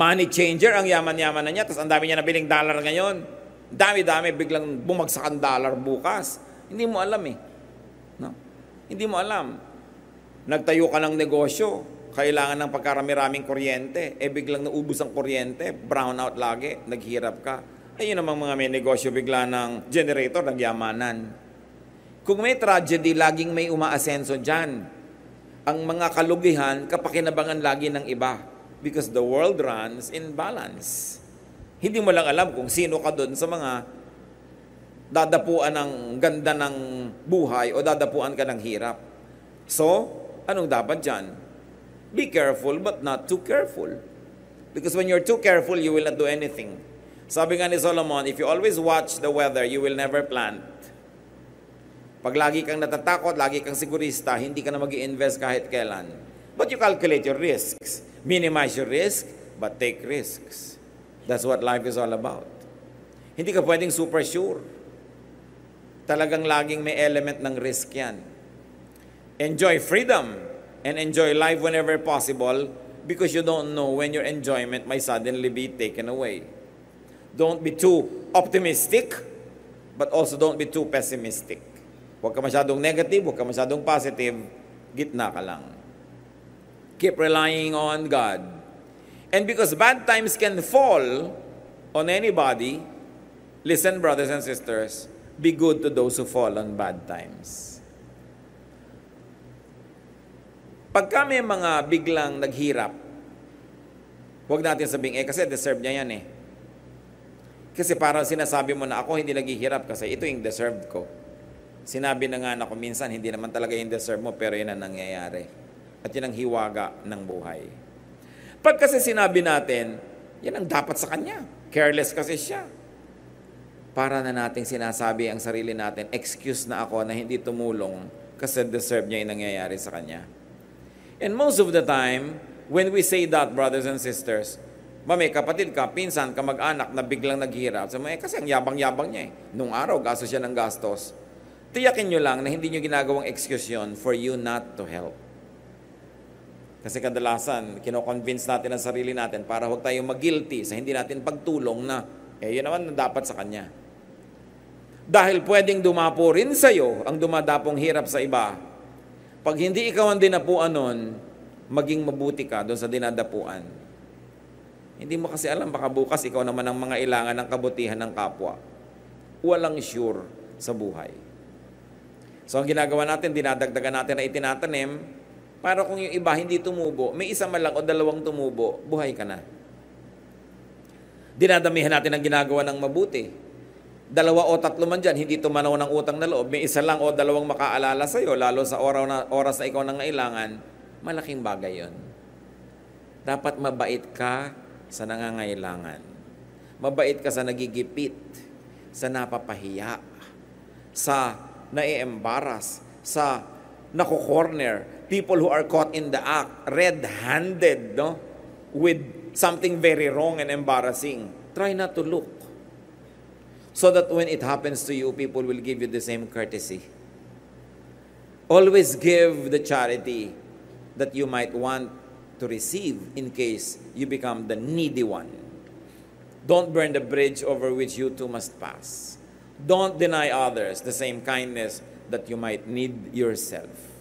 Money changer, ang yaman-yaman na niya, tapos ang dami niya nabiling dollar ngayon. Dami-dami, biglang bumagsak ang dollar bukas. Hindi mo alam eh. No? Hindi mo alam. Nagtayo ka ng negosyo, kailangan ng pagkarami-raming kuryente, biglang naubos ang kuryente, brownout lagi, naghirap ka. Ayun namang mga may negosyo, bigla ng generator, nagyamanan. Kung may tragedy, laging may umaasenso dyan. Ang mga kalugihan, kapakinabangan lagi ng iba. Because the world runs in balance. Hindi mo lang alam kung sino ka doon sa mga dadapuan ng ganda ng buhay o dadapuan ka ng hirap. So, anong dapat dyan? Be careful but not too careful. Because when you're too careful, you will not do anything. Sabi nga ni Solomon, if you always watch the weather, you will never plant. Pag lagi kang natatakot, lagi kang sigurista, hindi ka na mag-i-invest kahit kailan. But you calculate your risks. Minimize your risk, but take risks. That's what life is all about. Hindi ka pwedeng super sure. Talagang laging may element ng risk yan. Enjoy freedom and enjoy life whenever possible because you don't know when your enjoyment might suddenly be taken away. Don't be too optimistic, but also don't be too pessimistic. Huwag ka masyadong negative, huwag ka masyadong positive, gitna ka lang. Keep relying on God. And because bad times can fall on anybody, listen, brothers and sisters, be good to those who fall on bad times. Pagka may mga biglang naghirap, huwag natin sabihin, kasi deserve niya yan eh. Kasi parang sinasabi mo na ako hindi naghihirap kasi ito yung deserved ko. Sinabi na nga ako minsan, hindi naman talaga yung deserve mo, pero yun ang nangyayari. At yun ang hiwaga ng buhay. Pag kasi sinabi natin, yan ang dapat sa kanya. Careless kasi siya. Para na nating sinasabi ang sarili natin, excuse na ako na hindi tumulong kasi deserve niya yung nangyayari sa kanya. And most of the time, when we say that, brothers and sisters, may kapatid ka, pinsan ka, mag-anak na biglang naghirap. Sabi mo, kasi ang yabang-yabang niya eh. Nung araw, gastos siya ng gastos. Tiyakin nyo lang na hindi nyo ginagawang excuse yun for you not to help. Kasi kadalasan, kino-convince natin ang sarili natin para huwag tayong mag-guilty sa hindi natin pagtulong na, yun naman na dapat sa kanya. Dahil pwedeng dumapo rin sa'yo ang dumadapong hirap sa iba. Pag hindi ikaw ang dinapuan nun, maging mabuti ka doon sa dinadapuan. Hindi mo kasi alam, baka bukas ikaw naman ang mga ilangan ng kabutihan ng kapwa. Walang sure sa buhay. So ang ginagawa natin, dinadagdagan natin na itinatanim, para kung yung iba hindi tumubo, may isa man lang o dalawang tumubo, buhay ka na. Dinadamihan natin ang ginagawa ng mabuti. 2 o 3 man dyan, hindi tumanaw ng utang na loob. May isa lang o 2 makaalala sa'yo, lalo sa oras na ikaw nangailangan, malaking bagay yon. Dapat mabait ka sa nangangailangan. Mabait ka sa nagigipit, sa napapahiya, sa nai-embarrass, sa nakukorner, people who are caught in the act, red-handed, no? With something very wrong and embarrassing. Try not to look. So that when it happens to you, people will give you the same courtesy. Always give the charity that you might want to receive in case you become the needy one. Don't burn the bridge over which you too must pass. Don't deny others the same kindness that you might need yourself.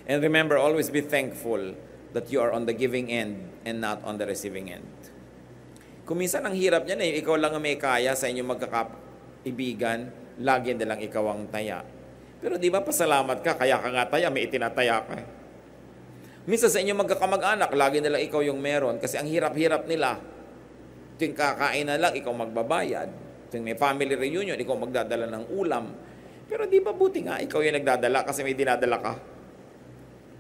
And remember, always be thankful that you are on the giving end and not on the receiving end. Kung minsan ang hirap niyan ikaw lang ang may kaya sa inyong magkakaibigan, lagi na lang ikaw ang taya. Pero di ba pasalamat ka, kaya ka nga taya, may itinataya ka. Minsan sa inyong magkakamag-anak, lagi na lang ikaw yung meron kasi ang hirap-hirap nila. Tuwing kakain na lang, ikaw magbabayad. Tuwing may family reunion, ikaw magdadala ng ulam. Pero di ba buti nga, ikaw yung nagdadala kasi may dinadala ka.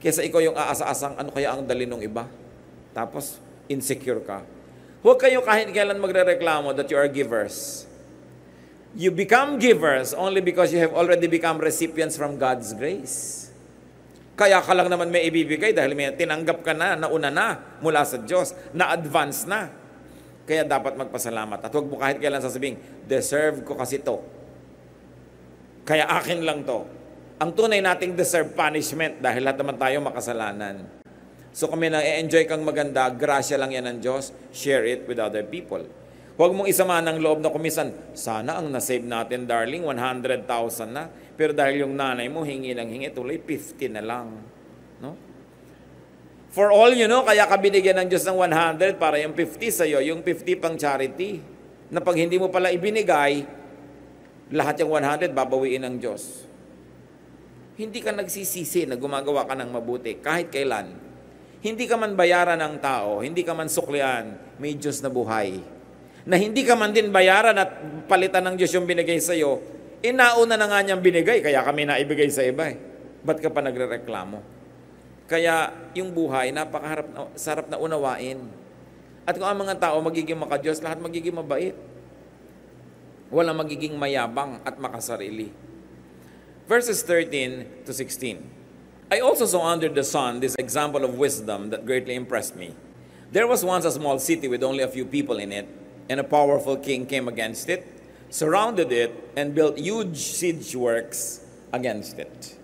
Kesa ikaw yung aasa-asang ano kaya ang dali ng iba. Tapos, insecure ka. Huwag kayo kahit kailan magre-reklamo that you are givers. You become givers only because you have already become recipients from God's grace. Kaya ka lang naman may ibibigay dahil may tinanggap ka na, nauna na mula sa Diyos, na-advance na. Kaya dapat magpasalamat. At huwag mo kahit kailan sasabihin, deserve ko kasi to. Kaya akin lang to. Ang tunay nating deserve punishment dahil lahat naman tayo makasalanan. So kung may na-enjoy kang maganda, grasya lang yan ng Diyos, share it with other people. Huwag mong isama ng loob na kumisan, sana ang nasave natin, darling, 100,000 na. Pero dahil yung nanay mo, hingi ng hingi, tuloy 50 na lang. No? For all you know, kaya ka binigyan ng Diyos ng 100 para yung 50 sa'yo, yung 50 pang charity. Na pag hindi mo pala ibinigay, lahat yung 100 babawiin ng Diyos. Hindi ka nagsisisi na gumagawa ka ng mabuti kahit kailan. Hindi ka man bayaran ng tao, hindi ka man suklian, may Diyos na buhay. Na hindi ka man din bayaran at palitan ng Diyos yung binigay sa iyo, inauna na nga niyang binigay, kaya kami naibigay sa iba eh. Ba't ka pa nagrereklamo? Kaya yung buhay, sarap na unawain. At kung ang mga tao magiging makadiyos, lahat magiging mabait. Walang magiging mayabang at makasarili. Verses 13 to 16. I also saw under the sun this example of wisdom that greatly impressed me. There was once a small city with only a few people in it, and a powerful king came against it, surrounded it, and built huge siege works against it.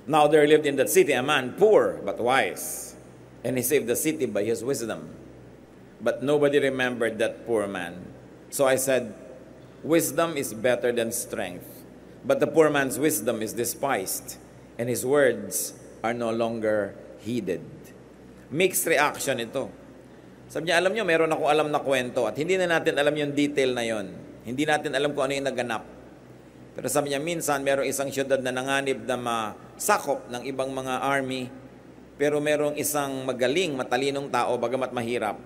Now there lived in that city a man poor but wise, and he saved the city by his wisdom. But nobody remembered that poor man. So I said, wisdom is better than strength, but the poor man's wisdom is despised, and his words are no longer heeded. Mixed reaction ito. Sabi niya, alam niyo, meron ako alam na kwento at hindi na natin alam yung detail na yon. Hindi natin alam kung ano yung naganap. Pero sabi niya, minsan merong isang syudad na nanganib na masakop ng ibang mga army, pero merong isang magaling, matalinong tao, bagamat mahirap,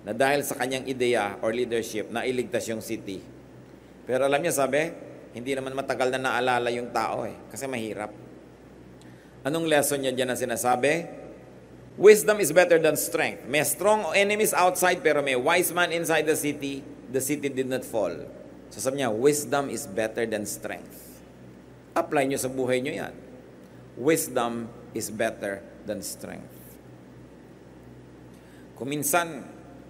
na dahil sa kanyang ideya or leadership, nailigtas yung city. Pero alam niya, sabi, hindi naman matagal na naalala yung tao kasi mahirap. Anong lesson niya dyan na sinasabi? Wisdom is better than strength. May strong enemies outside pero may wise man inside the city did not fall. So sabi niya, wisdom is better than strength. Apply niyo sa buhay niyo yan. Wisdom is better than strength. Kung minsan,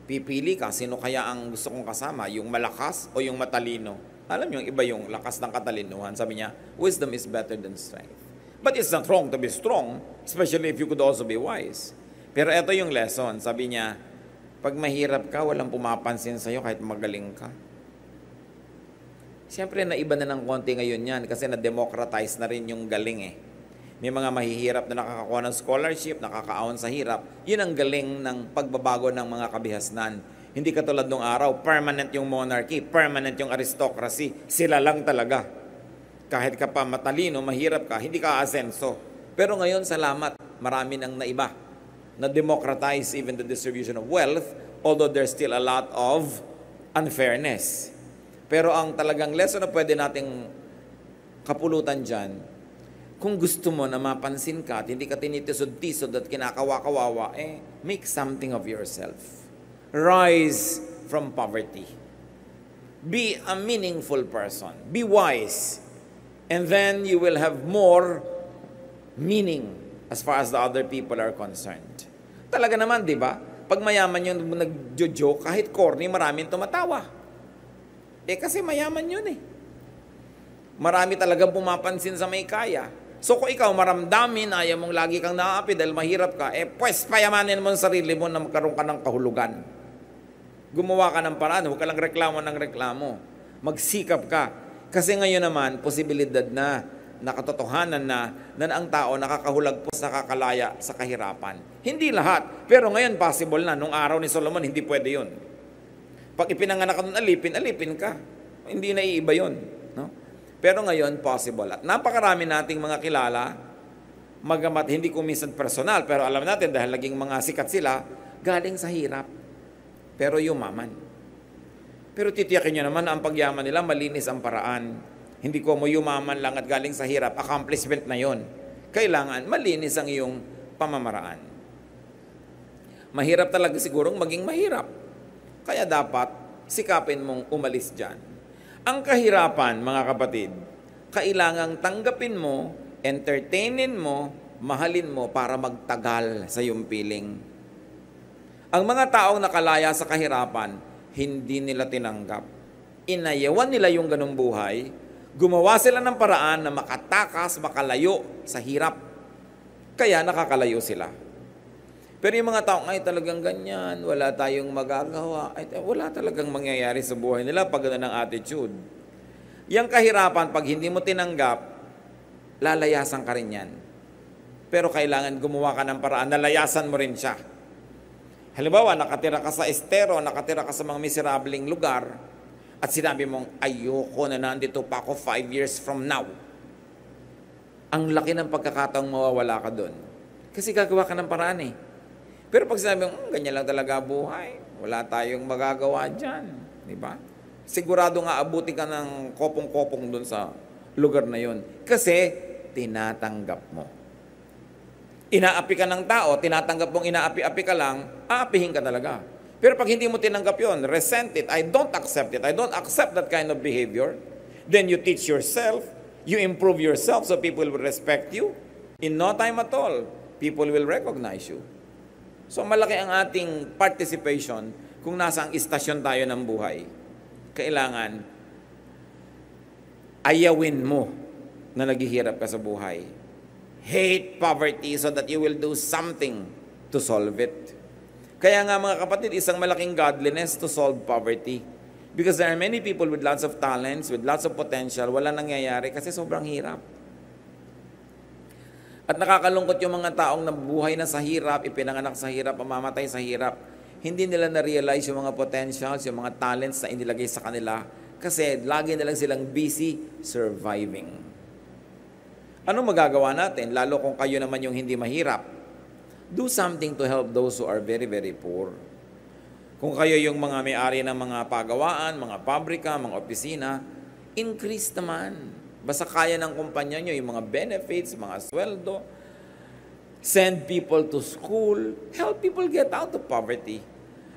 pipili ka, sino kaya ang gusto kong kasama? Yung malakas o yung matalino? Alam niyo, iba yung lakas ng katalinuhan. Sabi niya, wisdom is better than strength. But it's not wrong to be strong, especially if you could also be wise. Pero ito yung lesson. Sabi niya, pag mahirap ka, walang pumapansin sa'yo kahit magaling ka. Siyempre, naiba na ng konti ngayon yan kasi na-democratize na rin yung galing May mga mahihirap na nakakakuha ng scholarship, nakakaahon sa hirap. Yun ang galing ng pagbabago ng mga kabihasnan. Hindi katulad nung araw, permanent yung monarchy, permanent yung aristocracy. Sila lang talaga. Kahit ka pa matalino, mahirap ka, hindi ka asenso. Pero ngayon, salamat, marami nang naiba. Na-democratize even the distribution of wealth, although there's still a lot of unfairness. Pero ang talagang lesson na pwede nating kapulutan dyan, kung gusto mo na mapansin ka at hindi ka tinitisod-tisod at kinakawa-kawawa, make something of yourself. Rise from poverty. Be a meaningful person. Be wise. And then you will have more meaning as far as the other people are concerned. Talaga naman, di ba? Pag mayaman yung nag-joke, kahit corny, maraming tumatawa. Kasi mayaman yun Marami talagang pumapansin sa may kaya. So kung ikaw maramdamin, ayaw mong lagi kang naaapi dahil mahirap ka, pues payamanin mo ang sarili mo na magkaroon ka ng kahulugan. Gumawa ka ng paraan, huwag ka lang reklamo ng reklamo. Magsikap ka. Kasi ngayon naman, posibilidad na, nakatotohanan na ang tao nakakahulagpos, nakakalaya sa kahirapan. Hindi lahat. Pero ngayon, possible na. Nung araw ni Solomon, hindi pwede yun. Pag ipinanganak ka nun, alipin ka. Hindi na iiba yun. No? Pero ngayon, possible. At napakarami nating mga kilala, magamat hindi ko minsan personal, pero alam natin dahil naging mga sikat sila, galing sa hirap. Pero yumaman. Pero titiyakin nyo naman na ang pagyaman nila, malinis ang paraan. Hindi ko mo yumaman lang at galing sa hirap, accomplishment na yon. Kailangan malinis ang iyong pamamaraan. Mahirap talaga sigurong maging mahirap. Kaya dapat sikapin mong umalis dyan. Ang kahirapan, mga kapatid, kailangang tanggapin mo, entertainin mo, mahalin mo para magtagal sa iyong piling. Ang mga taong nakalaya sa kahirapan, hindi nila tinanggap. Inayawan nila yung ganung buhay, gumawa sila ng paraan na makatakas, makalayo sa hirap. Kaya nakakalayo sila. Pero yung mga tao, ay talagang ganyan, wala tayong magagawa, ay, wala talagang mangyayari sa buhay nila pag gano'n ang attitude. Yang kahirapan, pag hindi mo tinanggap, lalayasan ka rin yan. Pero kailangan gumawa ka ng paraan, nalayasan mo rin siya. Halimbawa, nakatira ka sa estero, nakatira ka sa mga miserableng lugar, at sinabi mong, ayoko na nandito pa ako 5 years from now. Ang laki ng pagkakataong mawawala ka doon. Kasi gagawa ka ng paraan eh. Pero pag sinabi mong, ganyan lang talaga buhay, wala tayong magagawa dyan. Diba? Sigurado nga abuti ka ng kopong-kopong doon sa lugar na yon. Kasi, tinatanggap mo. Inaapi ka ng tao, tinatanggap mong inaapi-api ka lang, aapihin ka talaga. Pero pag hindi mo tinanggap yon, resent it, I don't accept it, I don't accept that kind of behavior, then you teach yourself, you improve yourself so people will respect you. In no time at all, people will recognize you. So malaki ang ating participation kung nasa ang istasyon tayo ng buhay. Kailangan ayawin mo na naghihirap ka sa buhay. Hate poverty so that you will do something to solve it. Kaya nga mga kapatid, isang malaking godliness to solve poverty. Because there are many people with lots of talents, with lots of potential, wala nangyayari kasi sobrang hirap. At nakakalungkot yung mga taong nabuhay na sa hirap, ipinanganak sa hirap, mamamatay sa hirap. Hindi nila na-realize yung mga potentials, yung mga talents na inilagay sa kanila kasi lagi na lang silang busy surviving. Ano magagawa natin? Lalo kung kayo naman yung hindi mahirap. Do something to help those who are very, very poor. Kung kayo yung mga may-ari ng mga pagawaan, mga pabrika, mga opisina, increase naman. Basta kaya ng kumpanya nyo, yung mga benefits, mga sweldo, send people to school, help people get out of poverty.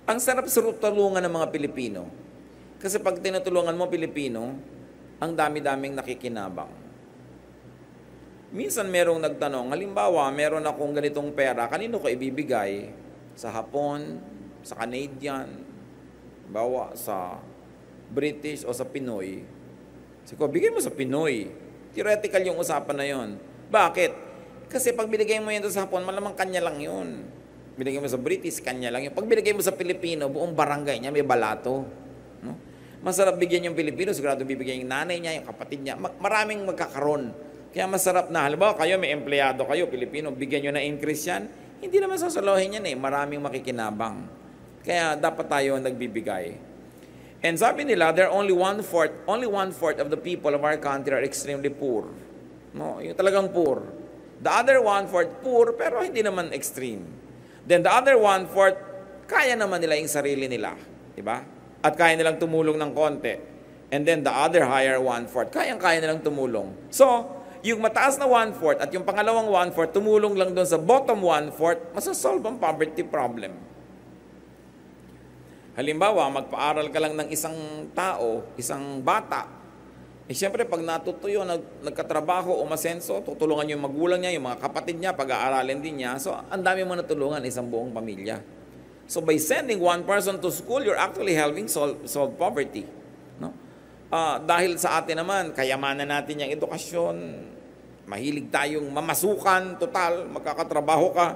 Ang sarap tulungan ng mga Pilipino. Kasi pag tinutulungan mo Pilipino, ang dami-daming nakikinabang. Minsan merong nagtanong, halimbawa, meron akong ganitong pera, kanino ko ibibigay? Sa Hapon, sa Canadian, bawa sa British o sa Pinoy. Sige, bigay mo sa Pinoy. Theoretical yung usapan na yon. Bakit? Kasi pag binigay mo yan sa Hapon, malamang kanya lang yun. Binigay mo sa British, kanya lang yun. Pag binigay mo sa Pilipino, buong barangay niya may balato. No? Masarap bigyan yung Pilipino, sigurado bibigyan yung nanay niya, yung kapatid niya. Maraming magkakaroon. Kaya masarap na, halimbawa kayo, may empleyado kayo, Pilipino, bigyan nyo na increase yan, hindi naman sasalohin yan eh, maraming makikinabang. Kaya dapat tayo nagbibigay. And sabi nila, there are only one-fourth of the people of our country are extremely poor. No, yung talagang poor. The other one-fourth poor, pero hindi naman extreme. Then the other one-fourth, kaya naman nila yung sarili nila. Diba? At kaya nilang tumulong ng konti. And then the other higher one-fourth, kaya nilang tumulong. So, yung mataas na one-fourth at yung pangalawang one-fourth, tumulong lang doon sa bottom one-fourth, masasolve ang poverty problem. Halimbawa, magpaaral ka lang ng isang tao, isang bata, siyempre pag natutuyo, nagkatrabaho, umasenso, tutulungan yung magulang niya, yung mga kapatid niya, pag-aaralin din niya. So, ang dami mo natulungan isang buong pamilya. So, by sending one person to school, you're actually helping solve poverty. No? Dahil sa atin naman, kayamanan natin yung edukasyon, mahilig tayong mamasukan, total, magkakatrabaho ka,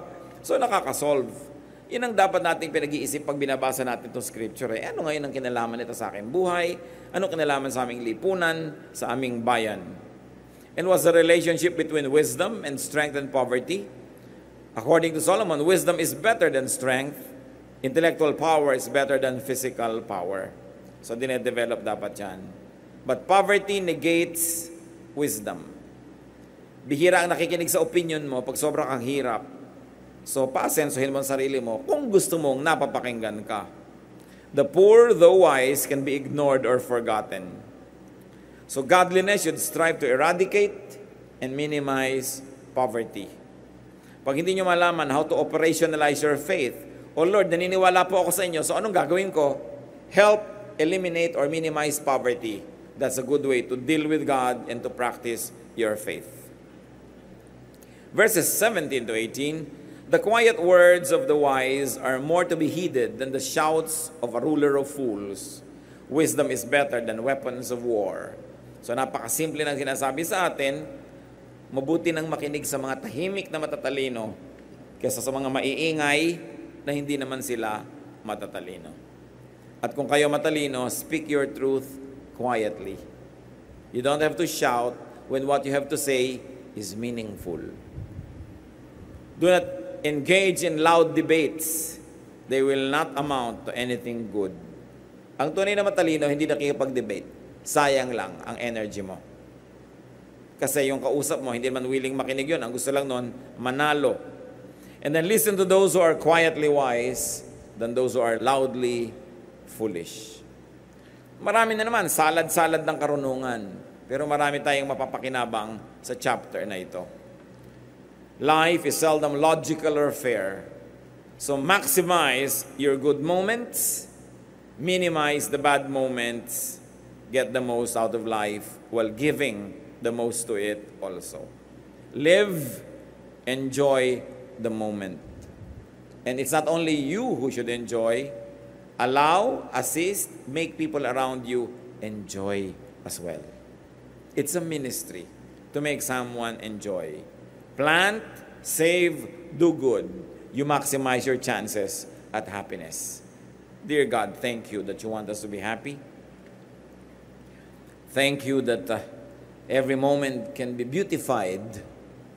so nakakasolve. Yun ang dapat nating pinag-iisip pag binabasa natin itong scripture. Ano ngayon ang kinalaman nito sa aking buhay? Ano kinalaman sa aming lipunan, sa aming bayan? And what's the relationship between wisdom and strength and poverty? According to Solomon, wisdom is better than strength. Intellectual power is better than physical power. So, dinedevelop dapat yan. But poverty negates wisdom. Bihira ang nakikinig sa opinion mo pag sobrang kang hirap. So, paasensohin mo ang sarili mo kung gusto mong napapakinggan ka. The poor, though wise, can be ignored or forgotten. So, godliness should strive to eradicate and minimize poverty. Pag hindi nyo malaman how to operationalize your faith, oh Lord, naniniwala po ako sa inyo, so anong gagawin ko? Help eliminate or minimize poverty. That's a good way to deal with God and to practice your faith. Verses 17 to 18, the quiet words of the wise are more to be heeded than the shouts of a ruler of fools. Wisdom is better than weapons of war. So napakasimple ng sinasabi sa atin, mabuti nang makinig sa mga tahimik na matatalino kaysa sa mga maiingay na hindi naman sila matatalino. At kung kayo matalino, speak your truth quietly. You don't have to shout when what you have to say is meaningful. Do not engage in loud debates. They will not amount to anything good. Ang tunay na matalino, hindi nakikipag-debate. Sayang lang ang energy mo. Kasi yung kausap mo, hindi man willing makinig yun. Ang gusto lang nun, manalo. And then listen to those who are quietly wise than those who are loudly foolish. Marami na naman, salad-salad ng karunungan. Pero marami tayong mapapakinabang sa chapter na ito. Life is seldom logical or fair. So maximize your good moments, minimize the bad moments, get the most out of life while giving the most to it also. Live, enjoy the moment. And it's not only you who should enjoy. Allow, assist, make people around you enjoy as well. It's a ministry to make someone enjoy. Plant, save, do good. You maximize your chances at happiness. Dear God, thank you that you want us to be happy. Thank you that every moment can be beautified